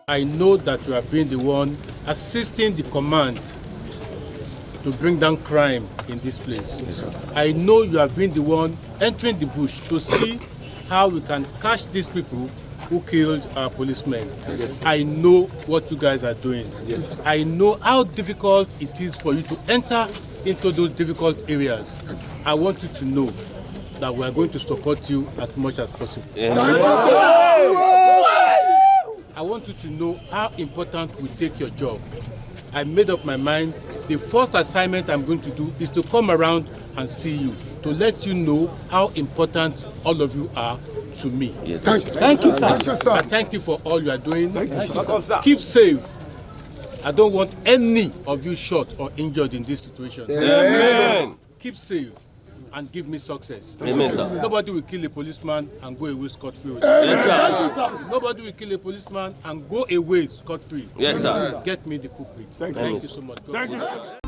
I know that you have been the one assisting the command to bring down crime in this place. Yes, I know you have been the one entering the bush to see how we can catch these people who killed our policemen. Yes. I know what you guys are doing. Yes. I know how difficult it is for you to enter into those difficult areas. I want you to know that we are going to support you as much as possible. Yeah. I want you to know how important we take your job. I made up my mind. The first assignment I'm going to do is to come around and see you, to let you know how important all of you are to me. Yes. Thank you, sir. I thank you for all you are doing. Keep safe. I don't want any of you shot or injured in this situation. Amen. Keep safe and give me success. Amen, sir. Nobody will kill a policeman and go away scot-free. Yes, sir. Nobody will kill a policeman and go away scot-free. Yes, sir. Get me the culprit. Thank you so much. God bless you.